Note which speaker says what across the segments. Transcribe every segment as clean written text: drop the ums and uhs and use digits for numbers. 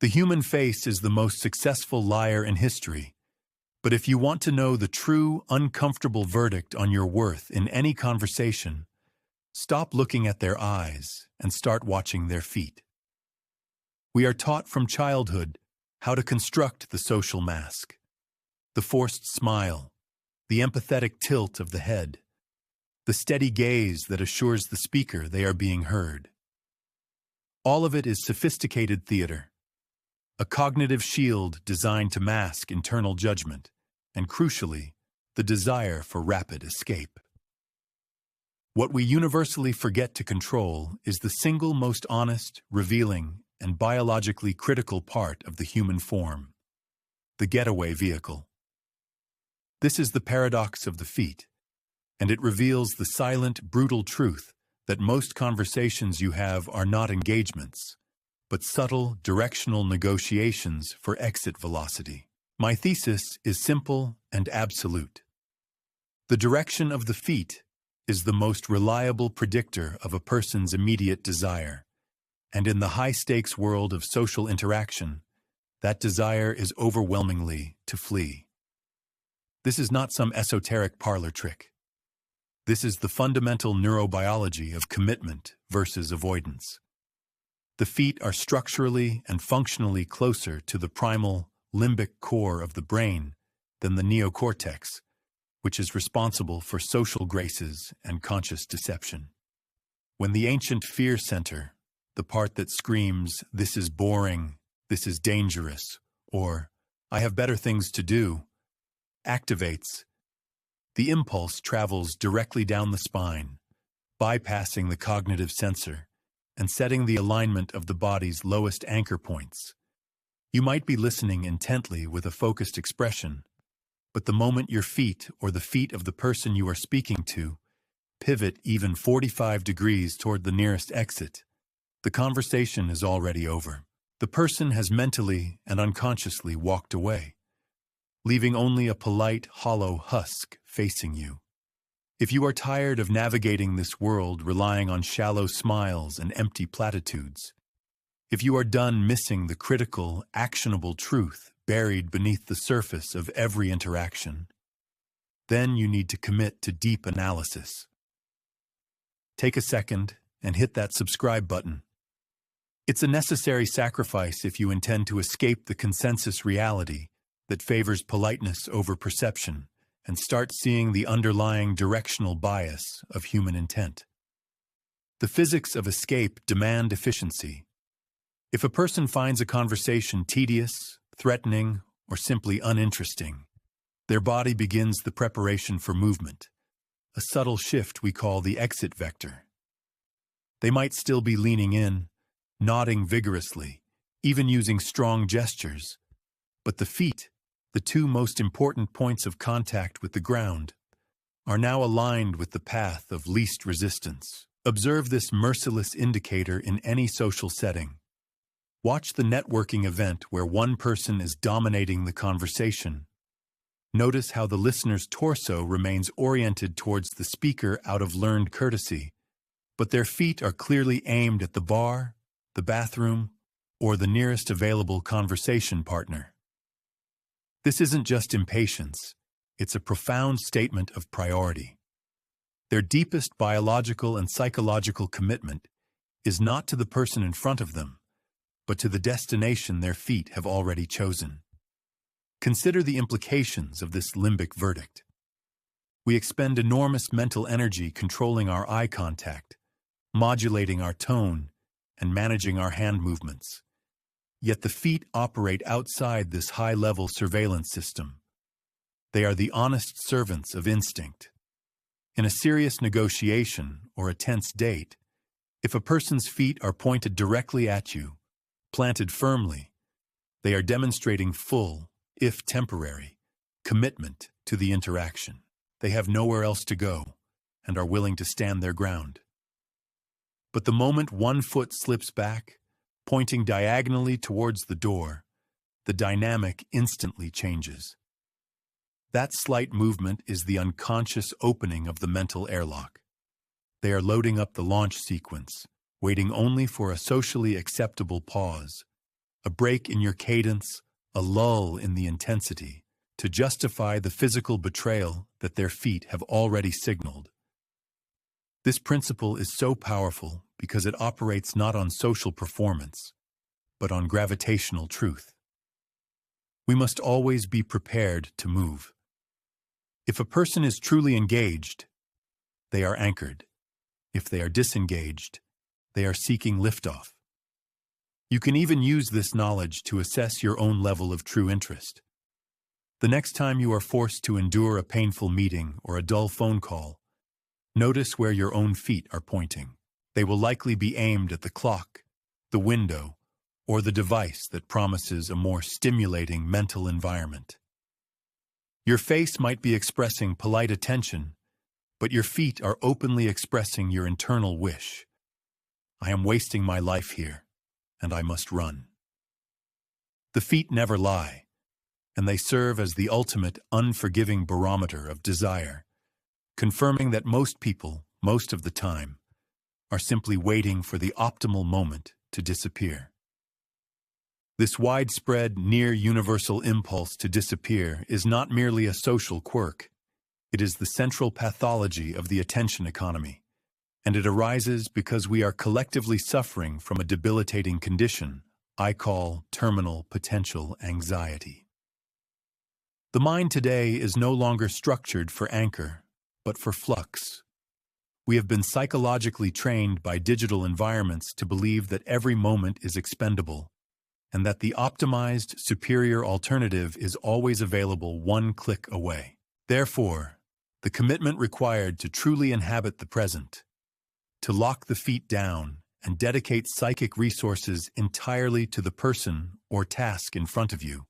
Speaker 1: The human face is the most successful liar in history, but if you want to know the true, uncomfortable verdict on your worth in any conversation, stop looking at their eyes and start watching their feet. We are taught from childhood how to construct the social mask, the forced smile, the empathetic tilt of the head, the steady gaze that assures the speaker they are being heard. All of it is sophisticated theater, a cognitive shield designed to mask internal judgment and, crucially, the desire for rapid escape. What we universally forget to control is the single most honest, revealing, and biologically critical part of the human form, the getaway vehicle. This is the paradox of the feet, and it reveals the silent, brutal truth that most conversations you have are not engagements, but subtle, directional negotiations for exit velocity. My thesis is simple and absolute. The direction of the feet is the most reliable predictor of a person's immediate desire, and in the high-stakes world of social interaction, that desire is overwhelmingly to flee. This is not some esoteric parlor trick. This is the fundamental neurobiology of commitment versus avoidance. The feet are structurally and functionally closer to the primal limbic core of the brain than the neocortex, which is responsible for social graces and conscious deception. When the ancient fear center, the part that screams, "This is boring, this is dangerous," or "I have better things to do," activates, the impulse travels directly down the spine, bypassing the cognitive sensor and setting the alignment of the body's lowest anchor points. You might be listening intently with a focused expression, but the moment your feet or the feet of the person you are speaking to pivot even 45 degrees toward the nearest exit, the conversation is already over. The person has mentally and unconsciously walked away, leaving only a polite, hollow husk facing you. If you are tired of navigating this world relying on shallow smiles and empty platitudes, if you are done missing the critical, actionable truth buried beneath the surface of every interaction, then you need to commit to deep analysis. Take a second and hit that subscribe button. It's a necessary sacrifice if you intend to escape the consensus reality that favors politeness over perception and start seeing the underlying directional bias of human intent. The physics of escape demand efficiency. If a person finds a conversation tedious, threatening, or simply uninteresting, their body begins the preparation for movement, a subtle shift we call the exit vector. They might still be leaning in, nodding vigorously, even using strong gestures, but the feet, the two most important points of contact with the ground, are now aligned with the path of least resistance. Observe this merciless indicator in any social setting. Watch the networking event where one person is dominating the conversation. Notice how the listener's torso remains oriented towards the speaker out of learned courtesy, but their feet are clearly aimed at the bar, the bathroom, or the nearest available conversation partner. This isn't just impatience, it's a profound statement of priority. Their deepest biological and psychological commitment is not to the person in front of them, but to the destination their feet have already chosen. Consider the implications of this limbic verdict. We expend enormous mental energy controlling our eye contact, modulating our tone, and managing our hand movements. Yet the feet operate outside this high-level surveillance system. They are the honest servants of instinct. In a serious negotiation or a tense date, if a person's feet are pointed directly at you, planted firmly, they are demonstrating full, if temporary, commitment to the interaction. They have nowhere else to go and are willing to stand their ground. But the moment one foot slips back, pointing diagonally towards the door, the dynamic instantly changes. That slight movement is the unconscious opening of the mental airlock. They are loading up the launch sequence, waiting only for a socially acceptable pause, a break in your cadence, a lull in the intensity, to justify the physical betrayal that their feet have already signaled. This principle is so powerful because it operates not on social performance, but on gravitational truth. We must always be prepared to move. If a person is truly engaged, they are anchored. If they are disengaged, they are seeking liftoff. You can even use this knowledge to assess your own level of true interest. The next time you are forced to endure a painful meeting or a dull phone call, notice where your own feet are pointing. They will likely be aimed at the clock, the window, or the device that promises a more stimulating mental environment. Your face might be expressing polite attention, but your feet are openly expressing your internal wish. I am wasting my life here, and I must run. The feet never lie, and they serve as the ultimate unforgiving barometer of desire, confirming that most people, most of the time, are simply waiting for the optimal moment to disappear. This widespread, near-universal impulse to disappear is not merely a social quirk. It is the central pathology of the attention economy, and it arises because we are collectively suffering from a debilitating condition I call terminal potential anxiety. The mind today is no longer structured for anchor, but for flux. We have been psychologically trained by digital environments to believe that every moment is expendable, and that the optimized, superior alternative is always available one click away. Therefore, the commitment required to truly inhabit the present, to lock the feet down and dedicate psychic resources entirely to the person or task in front of you,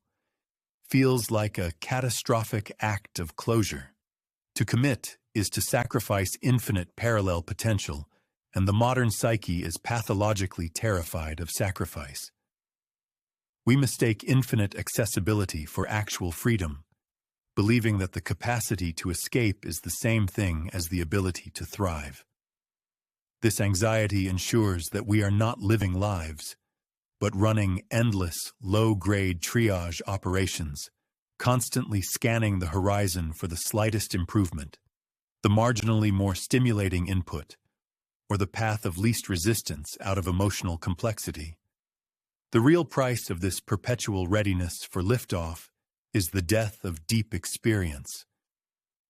Speaker 1: feels like a catastrophic act of closure. To commit is to sacrifice infinite parallel potential, and the modern psyche is pathologically terrified of sacrifice. We mistake infinite accessibility for actual freedom, believing that the capacity to escape is the same thing as the ability to thrive. This anxiety ensures that we are not living lives, but running endless, low-grade triage operations, constantly scanning the horizon for the slightest improvement, the marginally more stimulating input, or the path of least resistance out of emotional complexity. The real price of this perpetual readiness for liftoff is the death of deep experience.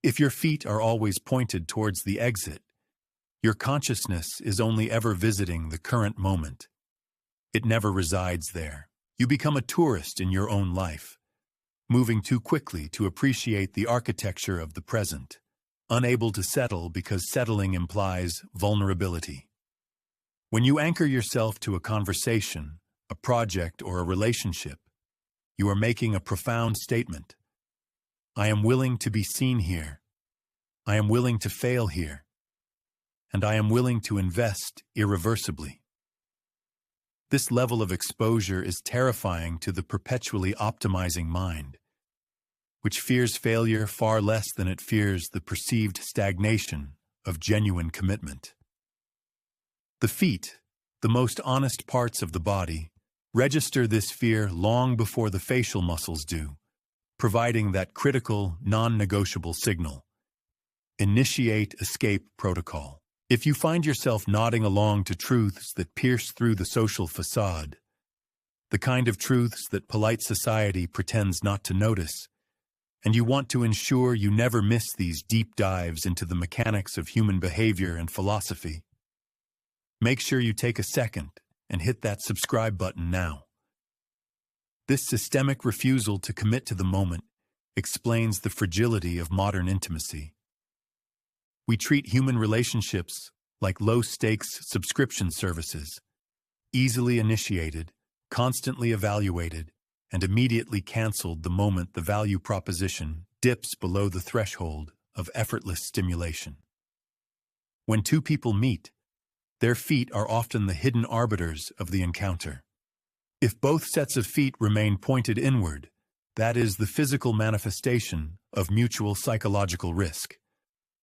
Speaker 1: If your feet are always pointed towards the exit, your consciousness is only ever visiting the current moment. It never resides there. You become a tourist in your own life, moving too quickly to appreciate the architecture of the present, unable to settle because settling implies vulnerability. When you anchor yourself to a conversation, a project, or a relationship, you are making a profound statement. I am willing to be seen here. I am willing to fail here. And I am willing to invest irreversibly. This level of exposure is terrifying to the perpetually optimizing mind, which fears failure far less than it fears the perceived stagnation of genuine commitment. The feet, the most honest parts of the body, register this fear long before the facial muscles do, providing that critical, non-negotiable signal. Initiate escape protocol. If you find yourself nodding along to truths that pierce through the social facade, the kind of truths that polite society pretends not to notice, and you want to ensure you never miss these deep dives into the mechanics of human behavior and philosophy, make sure you take a second and hit that subscribe button now. This systemic refusal to commit to the moment explains the fragility of modern intimacy. We treat human relationships like low-stakes subscription services, easily initiated, constantly evaluated, and immediately canceled the moment the value proposition dips below the threshold of effortless stimulation. When two people meet, their feet are often the hidden arbiters of the encounter. If both sets of feet remain pointed inward, that is the physical manifestation of mutual psychological risk,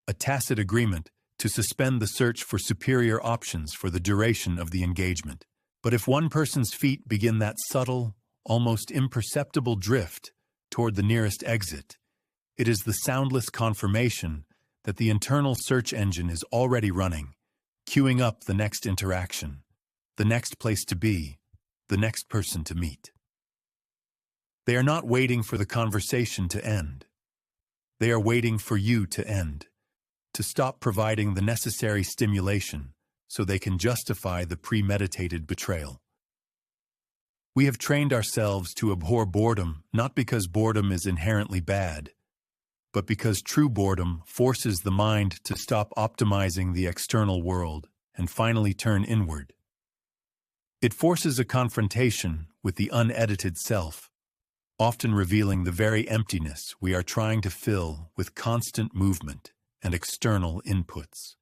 Speaker 1: a tacit agreement to suspend the search for superior options for the duration of the engagement. But if one person's feet begin that subtle, almost imperceptible drift toward the nearest exit, it is the soundless confirmation that the internal search engine is already running, queuing up the next interaction, the next place to be, the next person to meet. They are not waiting for the conversation to end. They are waiting for you to end, to stop providing the necessary stimulation so they can justify the premeditated betrayal. We have trained ourselves to abhor boredom, not because boredom is inherently bad, but because true boredom forces the mind to stop optimizing the external world and finally turn inward. It forces a confrontation with the unedited self, often revealing the very emptiness we are trying to fill with constant movement and external inputs.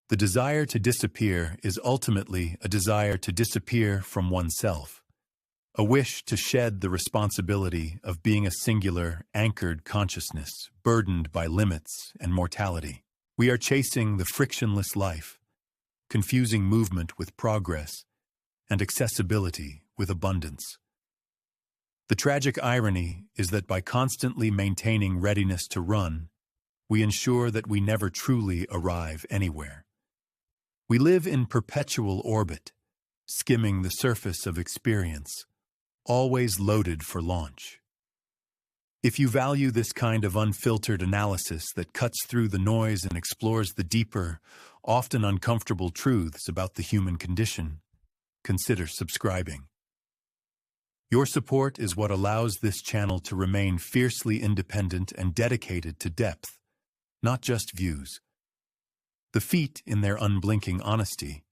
Speaker 1: The desire to disappear is ultimately a desire to disappear from oneself, a wish to shed the responsibility of being a singular, anchored consciousness, burdened by limits and mortality. We are chasing the frictionless life, confusing movement with progress, and accessibility with abundance. The tragic irony is that by constantly maintaining readiness to run, we ensure that we never truly arrive anywhere. We live in perpetual orbit, skimming the surface of experience, always loaded for launch. If you value this kind of unfiltered analysis that cuts through the noise and explores the deeper, often uncomfortable truths about the human condition, consider subscribing. Your support is what allows this channel to remain fiercely independent and dedicated to depth, not just views. The feet, in their unblinking honesty,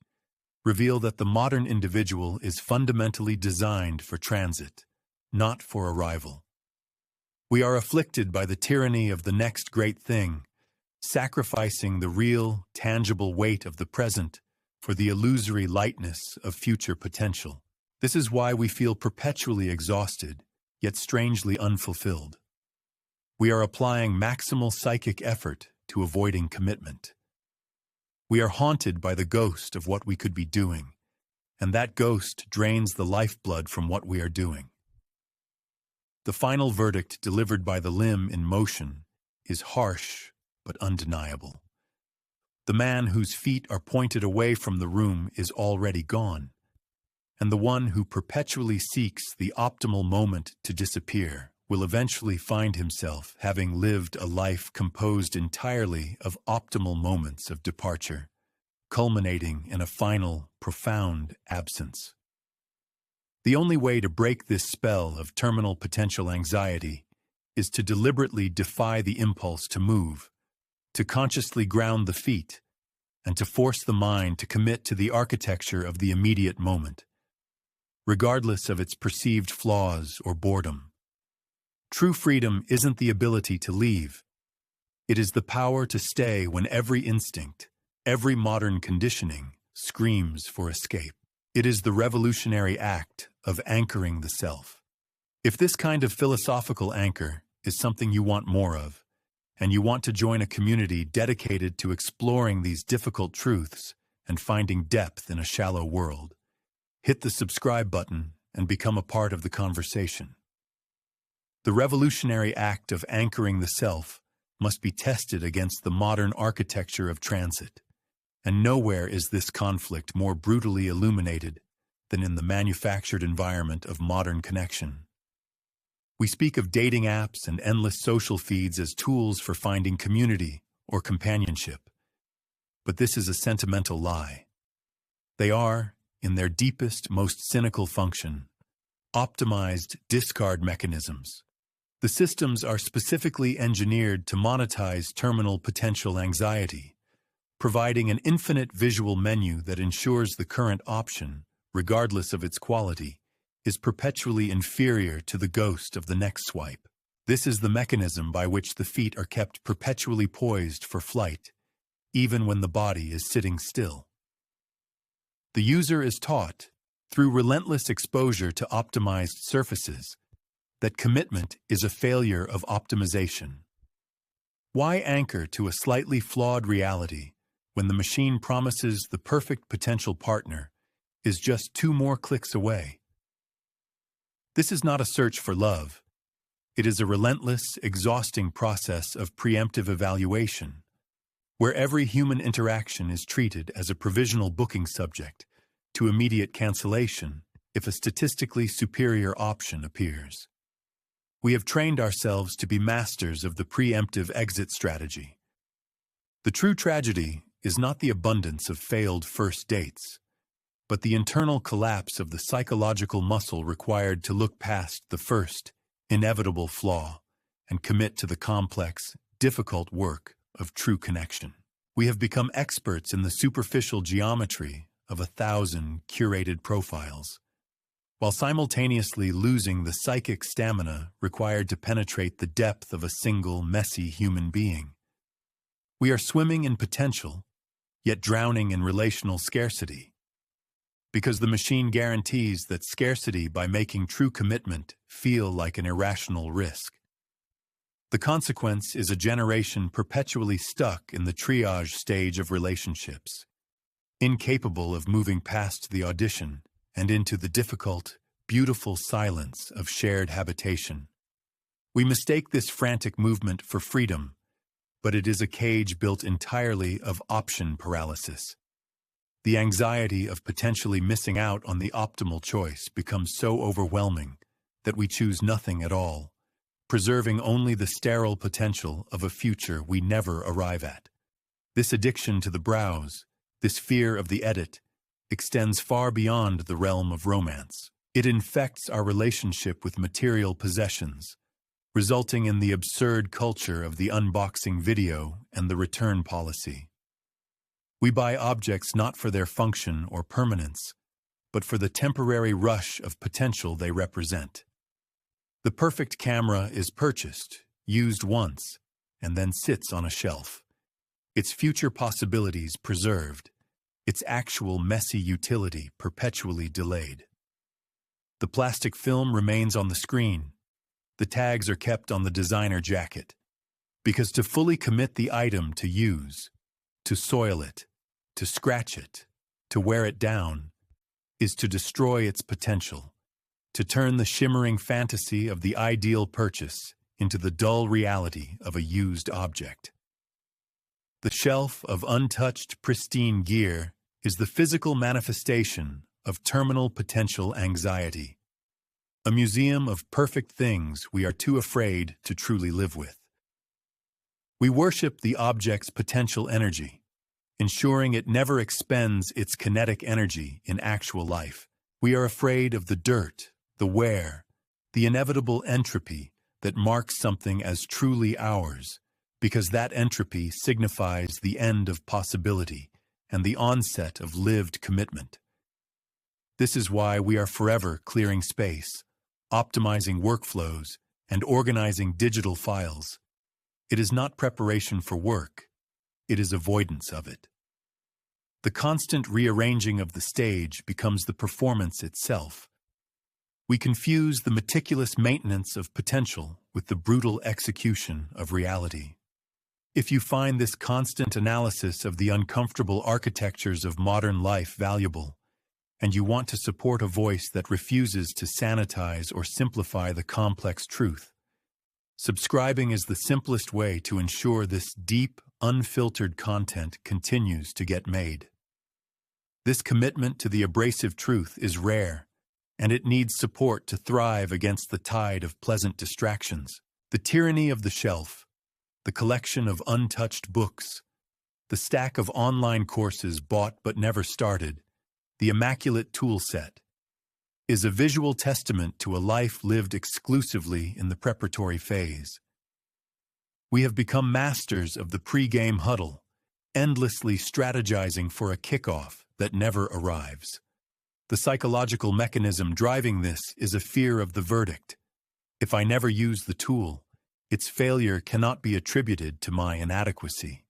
Speaker 1: reveal that the modern individual is fundamentally designed for transit, not for arrival. We are afflicted by the tyranny of the next great thing, sacrificing the real, tangible weight of the present for the illusory lightness of future potential. This is why we feel perpetually exhausted, yet strangely unfulfilled. We are applying maximal psychic effort to avoiding commitment. We are haunted by the ghost of what we could be doing, and that ghost drains the lifeblood from what we are doing. The final verdict delivered by the limb in motion is harsh but undeniable. The man whose feet are pointed away from the room is already gone, and the one who perpetually seeks the optimal moment to disappear will eventually find himself having lived a life composed entirely of optimal moments of departure, culminating in a final, profound absence. The only way to break this spell of terminal potential anxiety is to deliberately defy the impulse to move, to consciously ground the feet, and to force the mind to commit to the architecture of the immediate moment, regardless of its perceived flaws or boredom. True freedom isn't the ability to leave. It is the power to stay when every instinct, every modern conditioning, screams for escape. It is the revolutionary act of anchoring the self. If this kind of philosophical anchor is something you want more of, and you want to join a community dedicated to exploring these difficult truths and finding depth in a shallow world, hit the subscribe button and become a part of the conversation. The revolutionary act of anchoring the self must be tested against the modern architecture of transit, and nowhere is this conflict more brutally illuminated than in the manufactured environment of modern connection. We speak of dating apps and endless social feeds as tools for finding community or companionship, but this is a sentimental lie. They are, in their deepest, most cynical function, optimized discard mechanisms. The systems are specifically engineered to monetize terminal potential anxiety, providing an infinite visual menu that ensures the current option, regardless of its quality, is perpetually inferior to the ghost of the next swipe. This is the mechanism by which the feet are kept perpetually poised for flight, even when the body is sitting still. The user is taught, through relentless exposure to optimized surfaces, that commitment is a failure of optimization. Why anchor to a slightly flawed reality when the machine promises the perfect potential partner is just 2 more clicks away. This is not a search for love. It is a relentless, exhausting process of preemptive evaluation, where every human interaction is treated as a provisional booking subject to immediate cancellation if a statistically superior option appears. We have trained ourselves to be masters of the preemptive exit strategy. The true tragedy is not the abundance of failed first dates, but the internal collapse of the psychological muscle required to look past the first, inevitable flaw and commit to the complex, difficult work of true connection. We have become experts in the superficial geometry of 1,000 curated profiles, while simultaneously losing the psychic stamina required to penetrate the depth of a single, messy human being. We are swimming in potential, yet drowning in relational scarcity, because the machine guarantees that scarcity by making true commitment feel like an irrational risk. The consequence is a generation perpetually stuck in the triage stage of relationships, incapable of moving past the audition and into the difficult, beautiful silence of shared habitation. We mistake this frantic movement for freedom, but it is a cage built entirely of option paralysis. The anxiety of potentially missing out on the optimal choice becomes so overwhelming that we choose nothing at all, preserving only the sterile potential of a future we never arrive at. This addiction to the browse, this fear of the edit, extends far beyond the realm of romance. It infects our relationship with material possessions, resulting in the absurd culture of the unboxing video and the return policy. We buy objects not for their function or permanence, but for the temporary rush of potential they represent. The perfect camera is purchased, used once, and then sits on a shelf, its future possibilities preserved, its actual messy utility perpetually delayed. The plastic film remains on the screen. The tags are kept on the designer jacket, because to fully commit the item to use, to soil it, to scratch it, to wear it down, is to destroy its potential, to turn the shimmering fantasy of the ideal purchase into the dull reality of a used object. The shelf of untouched, pristine gear is the physical manifestation of terminal potential anxiety, a museum of perfect things we are too afraid to truly live with. We worship the object's potential energy, ensuring it never expends its kinetic energy in actual life. We are afraid of the dirt, the wear, the inevitable entropy that marks something as truly ours, because that entropy signifies the end of possibility and the onset of lived commitment. This is why we are forever clearing space, optimizing workflows, and organizing digital files. It is not preparation for work, it is avoidance of it. The constant rearranging of the stage becomes the performance itself. We confuse the meticulous maintenance of potential with the brutal execution of reality. If you find this constant analysis of the uncomfortable architectures of modern life valuable, and you want to support a voice that refuses to sanitize or simplify the complex truth, subscribing is the simplest way to ensure this deep, unfiltered content continues to get made. This commitment to the abrasive truth is rare, and it needs support to thrive against the tide of pleasant distractions. The tyranny of the shelf, the collection of untouched books, the stack of online courses bought but never started, the immaculate tool set, is a visual testament to a life lived exclusively in the preparatory phase. We have become masters of the pre-game huddle, endlessly strategizing for a kickoff that never arrives. The psychological mechanism driving this is a fear of the verdict. If I never use the tool, its failure cannot be attributed to my inadequacy.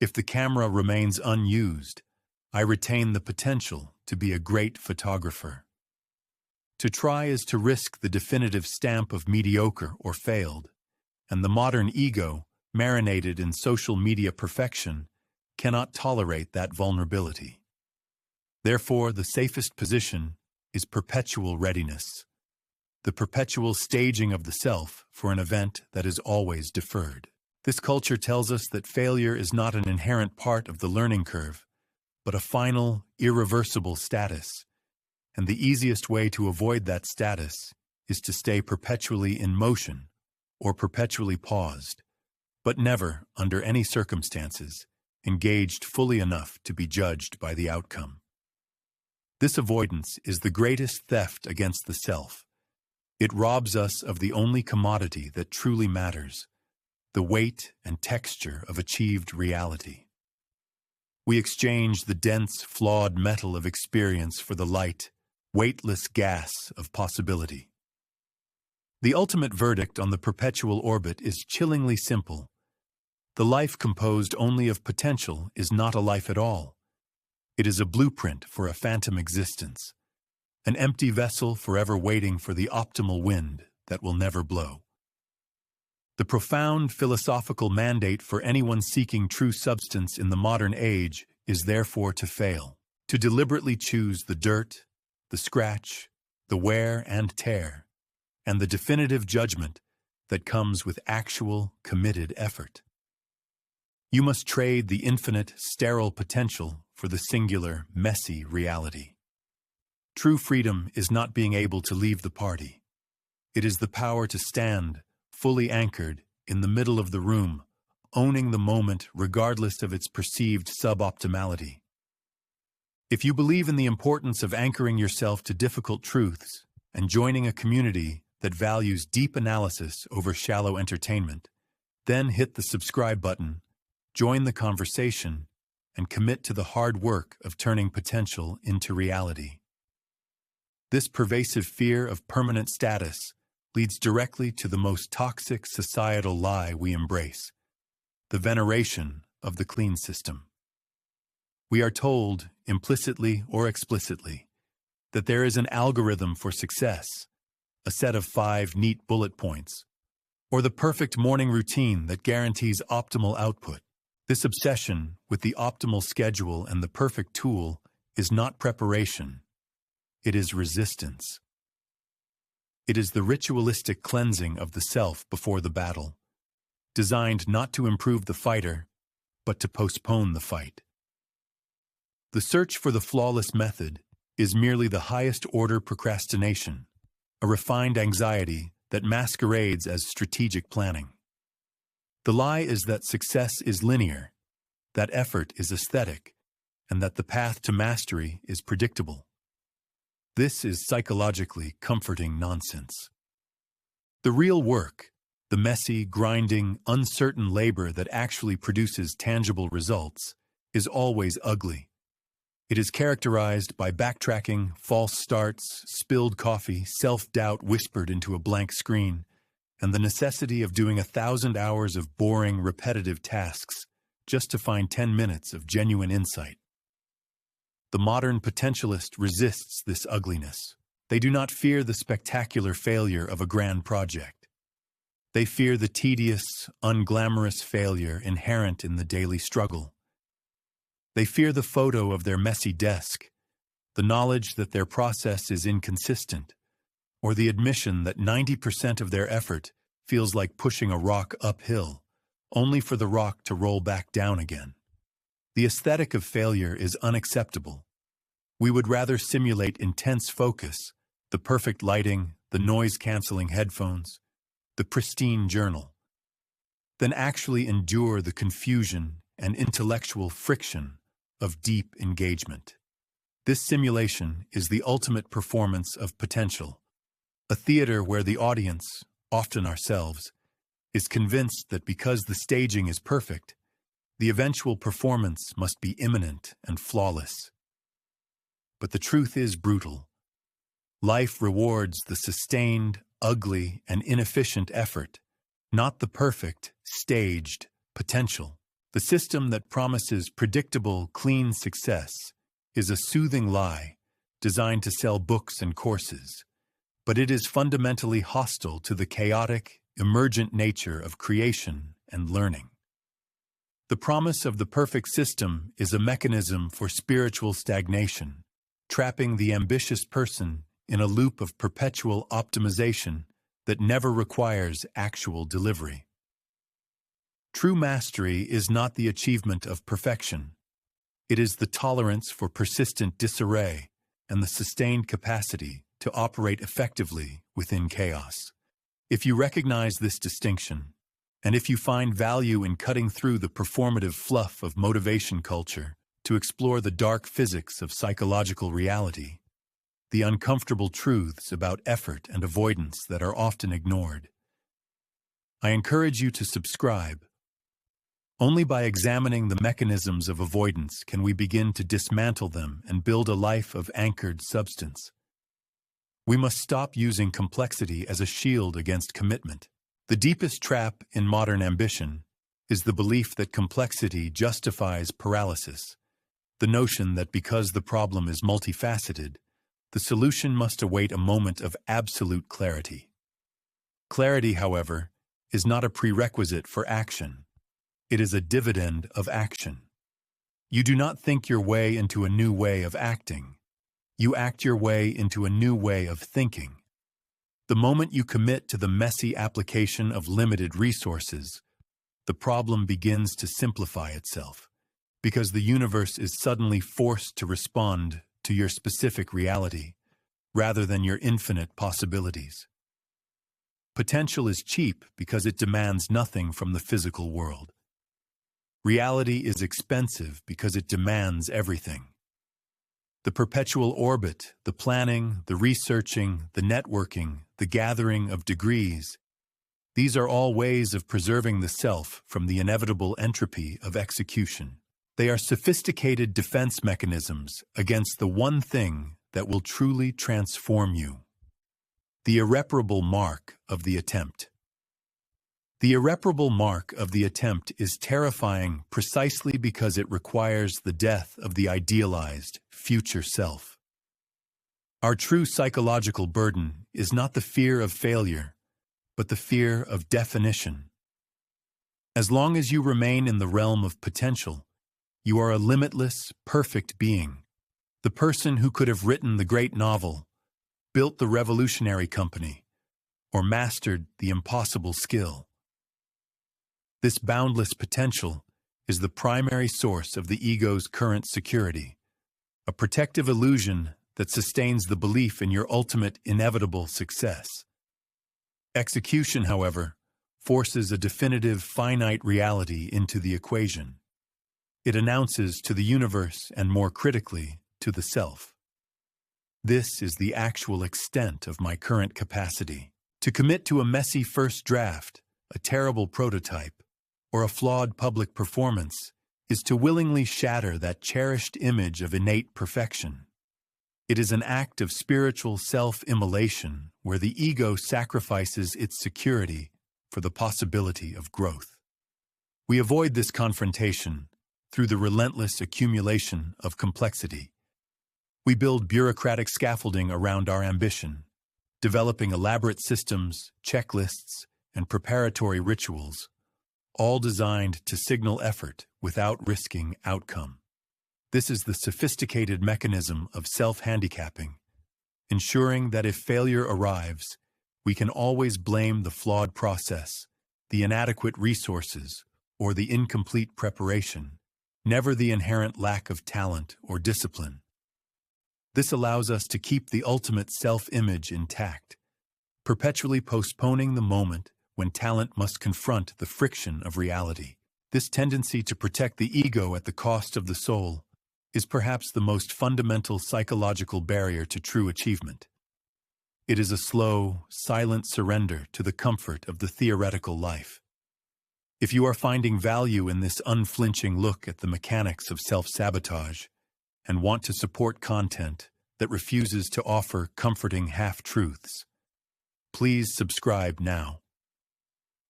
Speaker 1: If the camera remains unused, I retain the potential to be a great photographer. To try is to risk the definitive stamp of mediocre or failed, and the modern ego, marinated in social media perfection, cannot tolerate that vulnerability. Therefore, the safest position is perpetual readiness, the perpetual staging of the self for an event that is always deferred. This culture tells us that failure is not an inherent part of the learning curve, but a final, irreversible status, and the easiest way to avoid that status is to stay perpetually in motion or perpetually paused, but never, under any circumstances, engaged fully enough to be judged by the outcome. This avoidance is the greatest theft against the self. It robs us of the only commodity that truly matters, the weight and texture of achieved reality. We exchange the dense, flawed metal of experience for the light, weightless gas of possibility. The ultimate verdict on the perpetual orbit is chillingly simple. The life composed only of potential is not a life at all. It is a blueprint for a phantom existence, an empty vessel forever waiting for the optimal wind that will never blow. The profound philosophical mandate for anyone seeking true substance in the modern age is therefore to fail, to deliberately choose the dirt, the scratch, the wear and tear, and the definitive judgment that comes with actual, committed effort. You must trade the infinite, sterile potential for the singular, messy reality. True freedom is not being able to leave the party. It is the power to stand, fully anchored, in the middle of the room, owning the moment regardless of its perceived suboptimality. If you believe in the importance of anchoring yourself to difficult truths and joining a community that values deep analysis over shallow entertainment, then hit the subscribe button, join the conversation, and commit to the hard work of turning potential into reality. This pervasive fear of permanent status leads directly to the most toxic societal lie we embrace, the veneration of the clean system. We are told, implicitly or explicitly, that there is an algorithm for success, a set of 5 neat bullet points, or the perfect morning routine that guarantees optimal output. This obsession with the optimal schedule and the perfect tool is not preparation, it is resistance. It is the ritualistic cleansing of the self before the battle, designed not to improve the fighter, but to postpone the fight. The search for the flawless method is merely the highest-order procrastination, a refined anxiety that masquerades as strategic planning. The lie is that success is linear, that effort is aesthetic, and that the path to mastery is predictable. This is psychologically comforting nonsense. The real work, the messy, grinding, uncertain labor that actually produces tangible results, is always ugly. It is characterized by backtracking, false starts, spilled coffee, self-doubt whispered into a blank screen, and the necessity of doing 1,000 hours of boring, repetitive tasks just to find 10 minutes of genuine insight. The modern potentialist resists this ugliness. They do not fear the spectacular failure of a grand project. They fear the tedious, unglamorous failure inherent in the daily struggle. They fear the photo of their messy desk, the knowledge that their process is inconsistent, or the admission that 90% of their effort feels like pushing a rock uphill, only for the rock to roll back down again. The aesthetic of failure is unacceptable. We would rather simulate intense focus, the perfect lighting, the noise-canceling headphones, the pristine journal, than actually endure the confusion and intellectual friction of deep engagement. This simulation is the ultimate performance of potential, a theater where the audience, often ourselves, is convinced that because the staging is perfect, the eventual performance must be imminent and flawless. But the truth is brutal. Life rewards the sustained, ugly, and inefficient effort, not the perfect, staged potential. The system that promises predictable, clean success is a soothing lie designed to sell books and courses, but it is fundamentally hostile to the chaotic, emergent nature of creation and learning. The promise of the perfect system is a mechanism for spiritual stagnation, trapping the ambitious person in a loop of perpetual optimization that never requires actual delivery. True mastery is not the achievement of perfection. It is the tolerance for persistent disarray and the sustained capacity to operate effectively within chaos. If you recognize this distinction, and if you find value in cutting through the performative fluff of motivation culture to explore the dark physics of psychological reality, the uncomfortable truths about effort and avoidance that are often ignored, I encourage you to subscribe. Only by examining the mechanisms of avoidance can we begin to dismantle them and build a life of anchored substance. We must stop using complexity as a shield against commitment. The deepest trap in modern ambition is the belief that complexity justifies paralysis, the notion that because the problem is multifaceted, the solution must await a moment of absolute clarity. Clarity, however, is not a prerequisite for action. It is a dividend of action. You do not think your way into a new way of acting. You act your way into a new way of thinking. The moment you commit to the messy application of limited resources, the problem begins to simplify itself, because the universe is suddenly forced to respond to your specific reality, rather than your infinite possibilities. Potential is cheap because it demands nothing from the physical world. Reality is expensive because it demands everything. The perpetual orbit, the planning, the researching, the networking, the gathering of degrees, these are all ways of preserving the self from the inevitable entropy of execution. They are sophisticated defense mechanisms against the one thing that will truly transform you: the irreparable mark of the attempt. The irreparable mark of the attempt is terrifying precisely because it requires the death of the idealized future self. Our true psychological burden is not the fear of failure, but the fear of definition. As long as you remain in the realm of potential, you are a limitless, perfect being, the person who could have written the great novel, built the revolutionary company, or mastered the impossible skill. This boundless potential is the primary source of the ego's current security, a protective illusion that sustains the belief in your ultimate inevitable success. Execution, however, forces a definitive finite reality into the equation. It announces to the universe, and more critically, to the self: this is the actual extent of my current capacity. To commit to a messy first draft, a terrible prototype, or a flawed public performance is to willingly shatter that cherished image of innate perfection. It is an act of spiritual self-immolation where the ego sacrifices its security for the possibility of growth. We avoid this confrontation through the relentless accumulation of complexity. We build bureaucratic scaffolding around our ambition, developing elaborate systems, checklists, and preparatory rituals, all designed to signal effort without risking outcome. This is the sophisticated mechanism of self-handicapping, ensuring that if failure arrives, we can always blame the flawed process, the inadequate resources, or the incomplete preparation, never the inherent lack of talent or discipline. This allows us to keep the ultimate self-image intact, perpetually postponing the moment when talent must confront the friction of reality. This tendency to protect the ego at the cost of the soul is perhaps the most fundamental psychological barrier to true achievement. It is a slow, silent surrender to the comfort of the theoretical life. If you are finding value in this unflinching look at the mechanics of self-sabotage and want to support content that refuses to offer comforting half-truths, please subscribe now.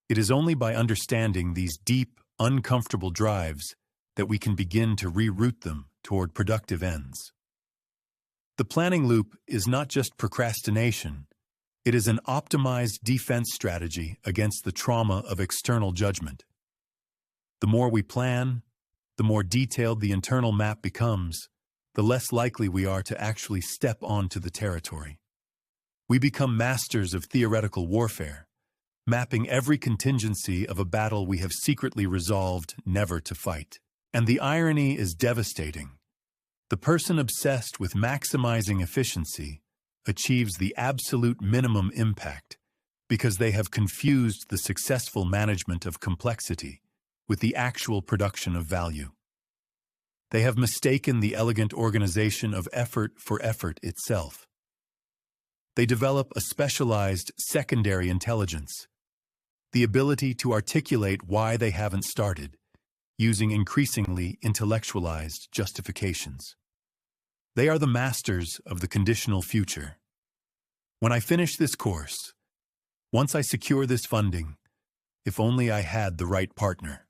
Speaker 1: It is only by understanding these deep, uncomfortable drives that we can begin to reroute them toward productive ends. The planning loop is not just procrastination, it is an optimized defense strategy against the trauma of external judgment. The more we plan, the more detailed the internal map becomes, the less likely we are to actually step onto the territory. We become masters of theoretical warfare, mapping every contingency of a battle we have secretly resolved never to fight. And the irony is devastating. The person obsessed with maximizing efficiency achieves the absolute minimum impact because they have confused the successful management of complexity with the actual production of value. They have mistaken the elegant organization of effort for effort itself. They develop a specialized secondary intelligence, the ability to articulate why they haven't started, using increasingly intellectualized justifications. They are the masters of the conditional future. When I finish this course, once I secure this funding, if only I had the right partner.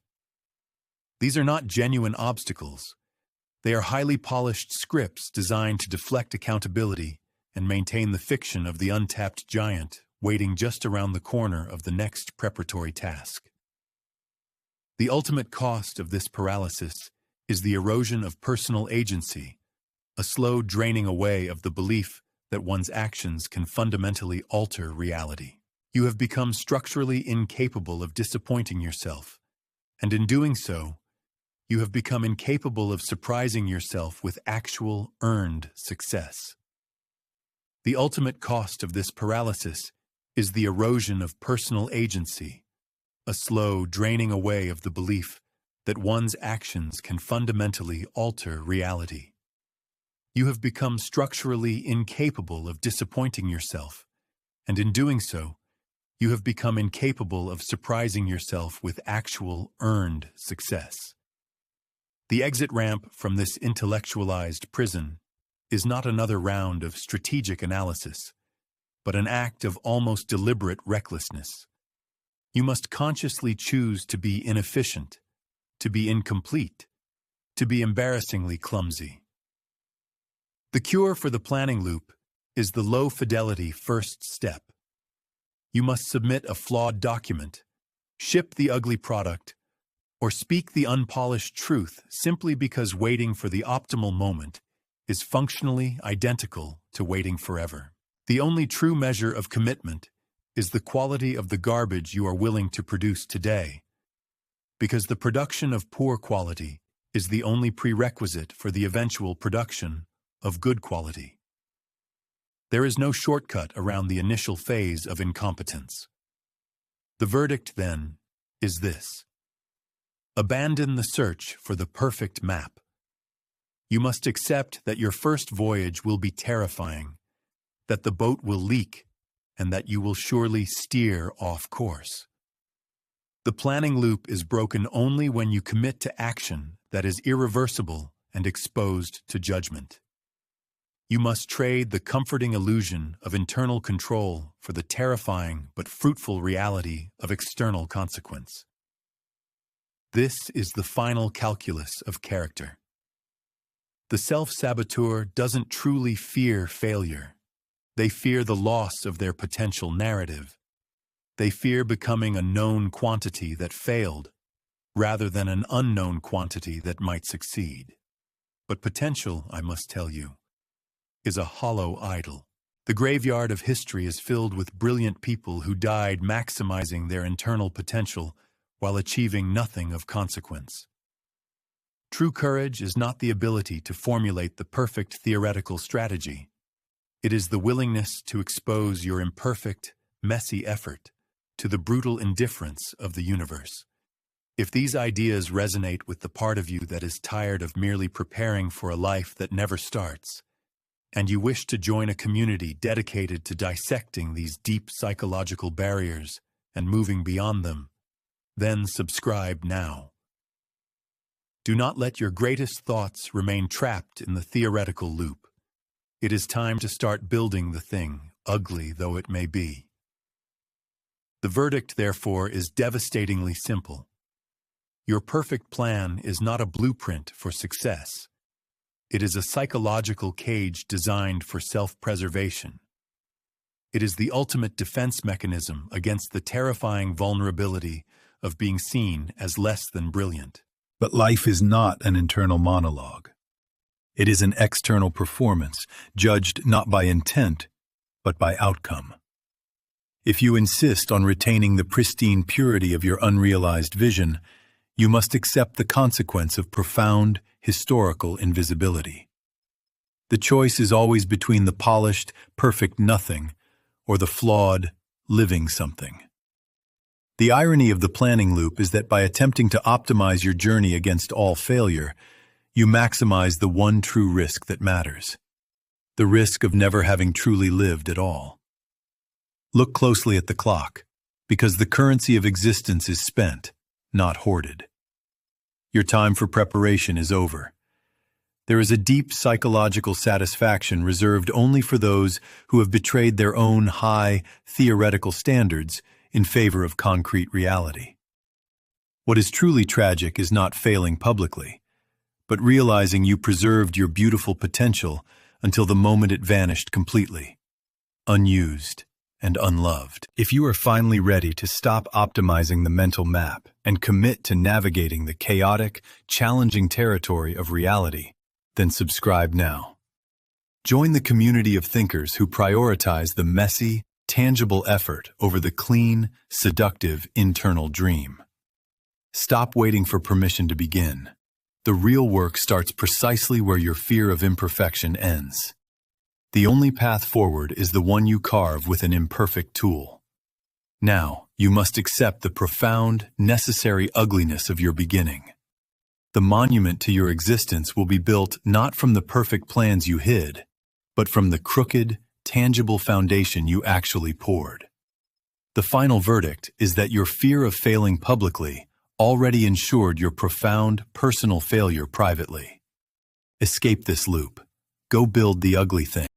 Speaker 1: These are not genuine obstacles. They are highly polished scripts designed to deflect accountability and maintain the fiction of the untapped giant waiting just around the corner of the next preparatory task. The ultimate cost of this paralysis is the erosion of personal agency, a slow draining away of the belief that one's actions can fundamentally alter reality. You have become structurally incapable of disappointing yourself, and in doing so, you have become incapable of surprising yourself with actual, earned success. The ultimate cost of this paralysis is the erosion of personal agency, a slow draining away of the belief that one's actions can fundamentally alter reality. You have become structurally incapable of disappointing yourself, and in doing so, you have become incapable of surprising yourself with actual, earned success. The exit ramp from this intellectualized prison is not another round of strategic analysis, but an act of almost deliberate recklessness. You must consciously choose to be inefficient, to be incomplete, to be embarrassingly clumsy. The cure for the planning loop is the low-fidelity first step. You must submit a flawed document, ship the ugly product, or speak the unpolished truth simply because waiting for the optimal moment is functionally identical to waiting forever. The only true measure of commitment is the quality of the garbage you are willing to produce today, because the production of poor quality is the only prerequisite for the eventual production of good quality. There is no shortcut around the initial phase of incompetence. The verdict, then, is this: abandon the search for the perfect map. You must accept that your first voyage will be terrifying, that the boat will leak, and that you will surely steer off course. The planning loop is broken only when you commit to action that is irreversible and exposed to judgment. You must trade the comforting illusion of internal control for the terrifying but fruitful reality of external consequence. This is the final calculus of character. The self-saboteur doesn't truly fear failure. They fear the loss of their potential narrative. They fear becoming a known quantity that failed, rather than an unknown quantity that might succeed. But potential, I must tell you, is a hollow idol. The graveyard of history is filled with brilliant people who died maximizing their internal potential while achieving nothing of consequence. True courage is not the ability to formulate the perfect theoretical strategy. It is the willingness to expose your imperfect, messy effort to the brutal indifference of the universe. If these ideas resonate with the part of you that is tired of merely preparing for a life that never starts, and you wish to join a community dedicated to dissecting these deep psychological barriers and moving beyond them, then subscribe now. Do not let your greatest thoughts remain trapped in the theoretical loop. It is time to start building the thing, ugly though it may be. The verdict, therefore, is devastatingly simple. Your perfect plan is not a blueprint for success. It is a psychological cage designed for self-preservation. It is the ultimate defense mechanism against the terrifying vulnerability of being seen as less than brilliant.
Speaker 2: But life is not an internal monologue.
Speaker 1: It is an external performance, judged not by intent, but by outcome. If you insist on retaining the pristine purity of your unrealized vision, you must accept the consequence of profound, historical invisibility. The choice is always between the polished, perfect nothing or the flawed, living something. The irony of the planning loop is that by attempting to optimize your journey against all failure, you maximize the one true risk that matters, the risk of never having truly lived at all. Look closely at the clock, because the currency of existence is spent, not hoarded. Your time for preparation is over. There is a deep psychological satisfaction reserved only for those who have betrayed their own high, theoretical standards in favor of concrete reality. What is truly tragic is not failing publicly, but realizing you preserved your beautiful potential until the moment it vanished completely, unused and unloved. If you are finally ready to stop optimizing the mental map and commit to navigating the chaotic, challenging territory of reality, then subscribe now. Join the community of thinkers who prioritize the messy, tangible effort over the clean, seductive internal dream. Stop waiting for permission to begin. The real work starts precisely where your fear of imperfection ends. The only path forward is the one you carve with an imperfect tool. Now, you must accept the profound, necessary ugliness of your beginning. The monument to your existence will be built not from the perfect plans you hid, but from the crooked, tangible foundation you actually poured. The final verdict is that your fear of failing publicly already ensured your profound, personal failure privately. Escape this loop. Go build the ugly thing.